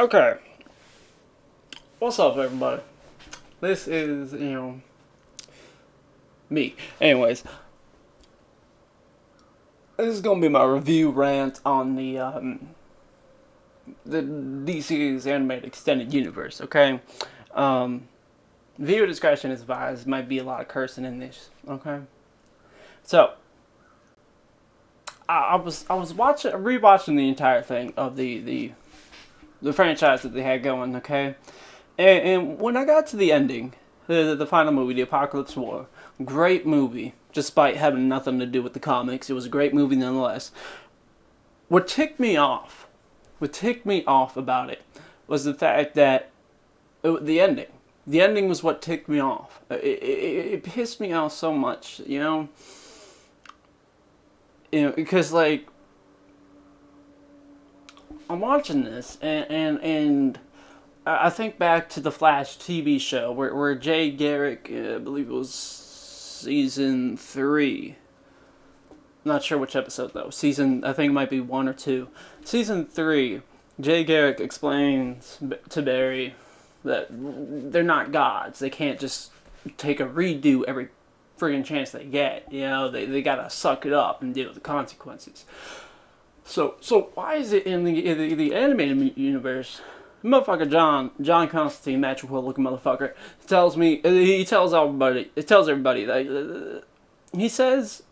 Okay, what's up, everybody? This is, me. Anyways, this is gonna be my review rant on the DC's animated extended universe. Okay, um, viewer discretion is advised. Might be a lot of cursing in this. Okay, so I was rewatching the entire thing of the franchise that they had going. Okay, and when I got to the ending, the final movie, The Apocalypse War, great movie, despite having nothing to do with the comics. It was a great movie nonetheless. What ticked me off about it was the fact that the ending. The ending was what ticked me off. It pissed me off so much, because like I'm watching this and I think back to the Flash TV show where Jay Garrick, I believe it was season 3. Not sure which episode though. I think it might be 1 or 2. Season 3, Jay Garrick explains to Barry that they're not gods. They can't just take a redo every friggin' chance they get. They gotta suck it up and deal with the consequences. So why is it in the animated universe? Motherfucker John Constantine, Maxwell looking motherfucker, tells everybody that he says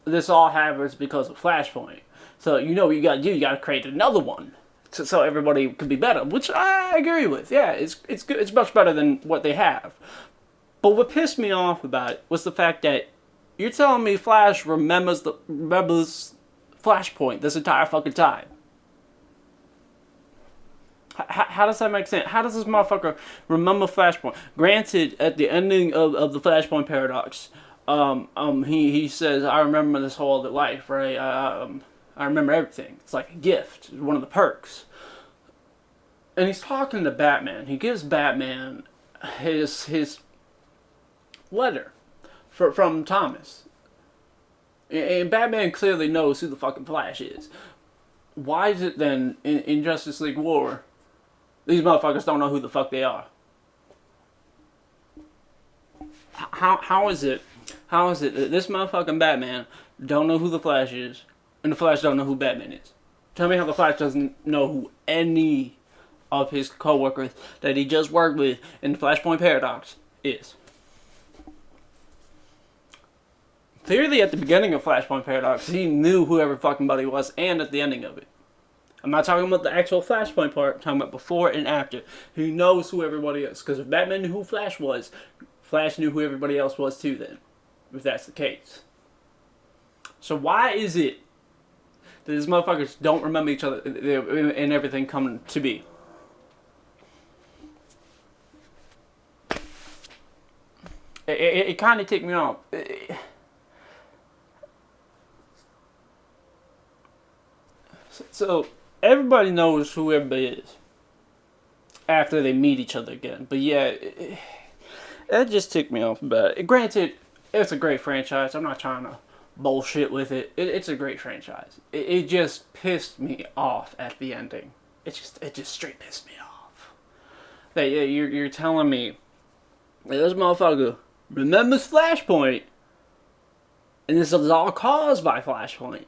this all happens because of Flashpoint. So what you gotta do, you gotta create another one. So everybody could be better, which I agree with. Yeah, it's good. It's much better than what they have. But what pissed me off about it was the fact that you're telling me Flash remembers Flashpoint this entire fucking time. How does that make sense? How does this motherfucker remember Flashpoint? Granted, at the ending of the Flashpoint paradox, he says, "I remember this whole other life, right? I remember everything. It's like a gift. It's one of the perks." And he's talking to Batman. He gives Batman his letter from Thomas, and Batman clearly knows who the fucking Flash is. Why is it then in Justice League War, these motherfuckers don't know who the fuck they are? How is it that this motherfucking Batman don't know who the Flash is, and the Flash don't know who Batman is? Tell me how the Flash doesn't know who any of his co-workers that he just worked with in the Flashpoint Paradox is. Clearly, at the beginning of Flashpoint Paradox, he knew who every fucking buddy was, and at the ending of it. I'm not talking about the actual Flashpoint part, I'm talking about before and after. He knows who everybody is, because if Batman knew who Flash was, Flash knew who everybody else was too then, if that's the case. So why is it that these motherfuckers don't remember each other and everything coming to be? It kind of ticked me off. So everybody knows who everybody is after they meet each other again. But yeah, that just ticked me off about it. Granted, it's a great franchise. I'm not trying to bullshit with it. It's a great franchise. It just pissed me off at the ending. It just straight pissed me off. That you're telling me that this motherfucker remembers Flashpoint, and this is all caused by Flashpoint,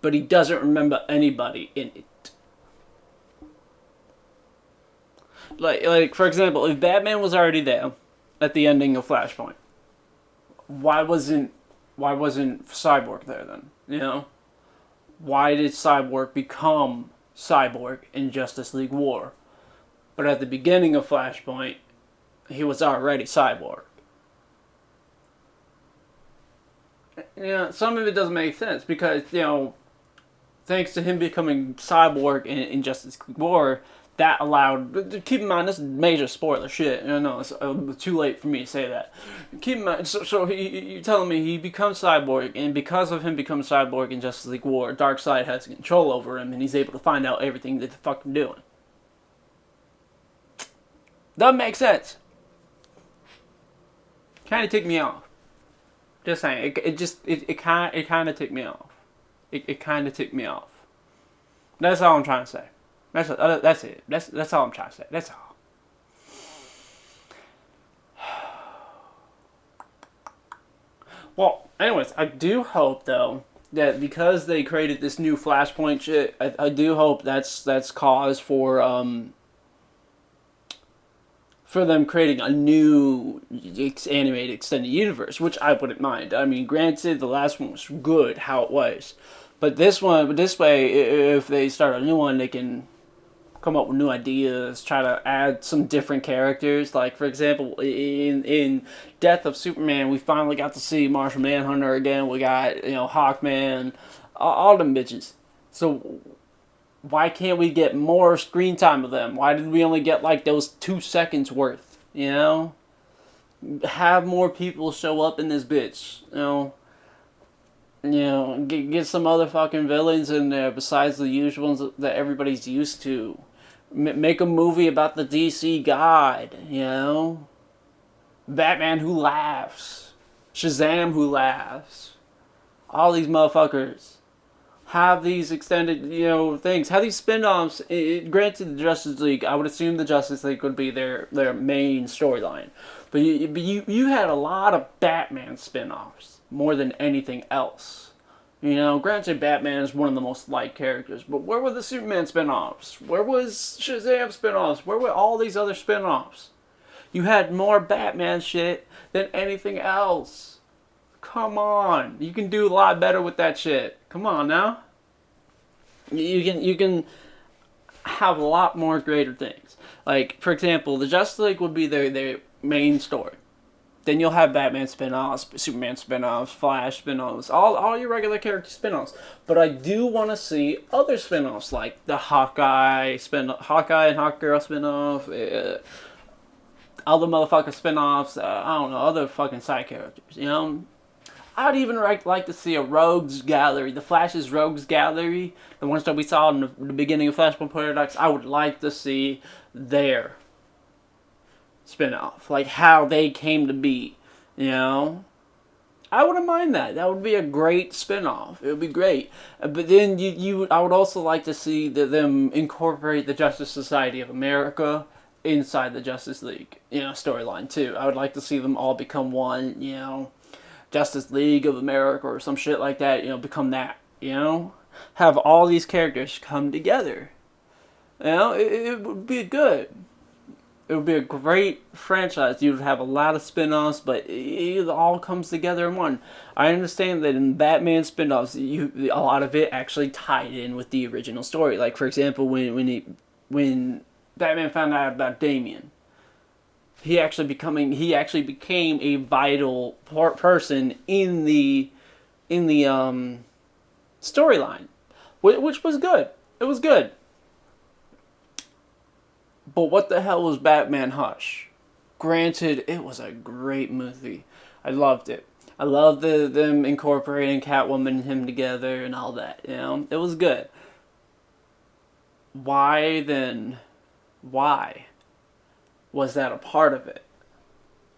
but he doesn't remember anybody in it. Like for example, if Batman was already there at the ending of Flashpoint, why wasn't Cyborg there then? Why did Cyborg become Cyborg in Justice League War? But at the beginning of Flashpoint, he was already Cyborg. Some of it doesn't make sense because, thanks to him becoming Cyborg in Justice League War, that allowed... Keep in mind, this is major spoiler shit. It's too late for me to say that. Keep in mind, so you're telling me he becomes Cyborg, and because of him becoming Cyborg in Justice League War, Darkseid has control over him, and he's able to find out everything that they're fucking doing. Doesn't make sense. Kind of ticked me off. Just saying, it kind of ticked me off. It kind of ticked me off. That's all I'm trying to say. That's it. That's all I'm trying to say. That's all. Well, anyways, I do hope though that because they created this new Flashpoint shit, I do hope that's cause for them creating a new animated extended universe, which I wouldn't mind. I mean, granted, the last one was good how it was, but this way, if they start a new one, they can come up with new ideas, try to add some different characters. Like, for example, in Death of Superman, we finally got to see Martian Manhunter again. We got, Hawkman, all them bitches. So why can't we get more screen time of them? Why did we only get like those 2 seconds worth? Have more people show up in this bitch. Get some other fucking villains in there besides the usual ones that everybody's used to. Make a movie about the DC God. Batman who laughs, Shazam who laughs. All these motherfuckers. Have these extended, things. Have these spin-offs. Granted, the Justice League, I would assume the Justice League would be their main storyline. But you had a lot of Batman spin-offs, more than anything else. Granted, Batman is one of the most liked characters, but where were the Superman spin-offs? Where was Shazam spin-offs? Where were all these other spin-offs? You had more Batman shit than anything else. Come on, you can do a lot better with that shit. Come on now. You can have a lot more greater things. Like, for example, the Justice League would be their main story. Then you'll have Batman spin-offs, Superman spin-offs, Flash spin-offs, all your regular character spin-offs. But I do want to see other spin-offs, like the Hawkeye and Hawkgirl spin-off, other motherfucker spin-offs, I don't know, other fucking side characters, I'd even like to see a Rogues Gallery, the Flash's Rogues Gallery, the ones that we saw in the beginning of Flashpoint Paradox. I would like to see their spin-off, like how they came to be, I wouldn't mind that. That would be a great spin-off. It would be great. But then I would also like to see them incorporate the Justice Society of America inside the Justice League, storyline too. I would like to see them all become one, Justice League of America or some shit like that, become that, have all these characters come together. It would be good. It would be a great franchise. You would have a lot of spin-offs, but it all comes together in one. I understand that in Batman spin-offs, a lot of it actually tied in with the original story. Like, for example, when Batman found out about Damian, he actually became a vital person in the storyline, which was good. It was good. But what the hell was Batman Hush? Granted, it was a great movie. I loved it. I loved them incorporating Catwoman and him together and all that. It was good. Why then? Why was that a part of it?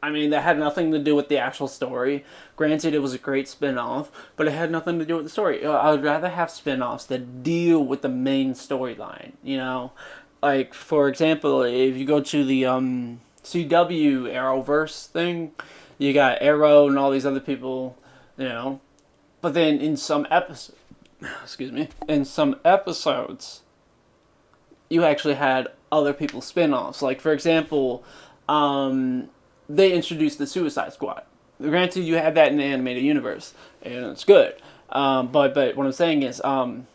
I mean, that had nothing to do with the actual story. Granted, it was a great spin-off, but it had nothing to do with the story. I would rather have spin-offs that deal with the main storyline, Like, for example, if you go to the CW Arrowverse thing, you got Arrow and all these other people, But then in some episodes, you actually had other people's spin-offs. Like, for example, they introduced the Suicide Squad. Granted, you have that in the animated universe, and it's good. But what I'm saying is, what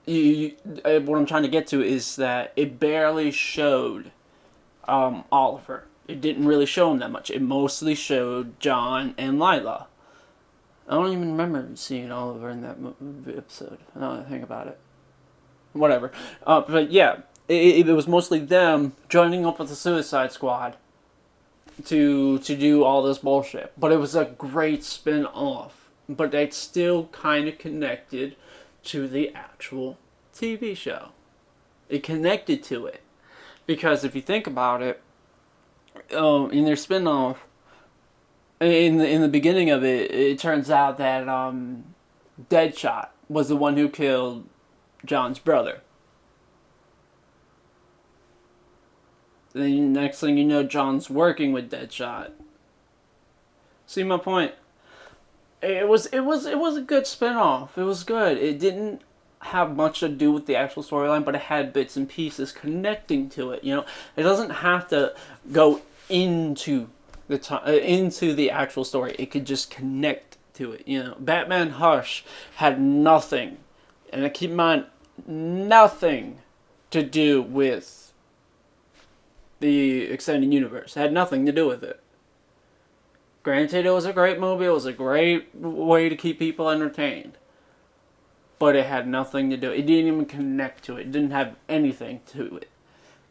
I'm trying to get to is that it barely showed Oliver. It didn't really show him that much. It mostly showed John and Lila. I don't even remember seeing Oliver in that episode. I don't think about it. Whatever. But yeah, it was mostly them joining up with the Suicide Squad to do all this bullshit. But it was a great spin-off. But it's still kind of connected to the actual TV show. It connected to it. Because if you think about it, in their spin-off, in the beginning of it, it turns out that Deadshot was the one who killed John's brother. Then next thing you know, John's working with Deadshot. See my point? It was a good spinoff. It was good. It didn't have much to do with the actual storyline, but it had bits and pieces connecting to it. You know, it doesn't have to go into into the actual story. It could just connect to it. You know, Batman Hush had nothing, and I keep in mind, nothing to do with the extended universe. It had nothing to do with it. Granted, it was a great movie. It was a great way to keep people entertained. But it had nothing to do. It didn't even connect to it. It didn't have anything to it.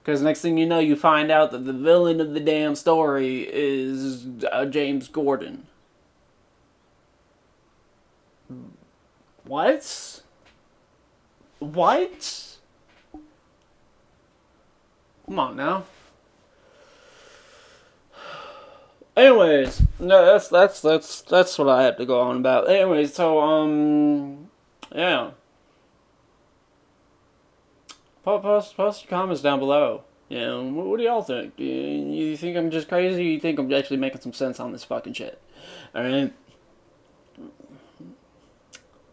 Because next thing you know, you find out that the villain of the damn story is James Gordon. What? What? Come on now. Anyways, no, that's what I had to go on about. Anyways, so yeah. Post your comments down below. You know, what do y'all think? You think I'm just crazy? Or you think I'm actually making some sense on this fucking shit? All right.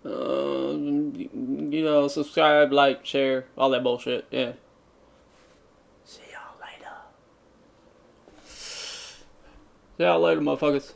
You know, subscribe, like, share, all that bullshit. Yeah. See y'all later. See y'all later, motherfuckers.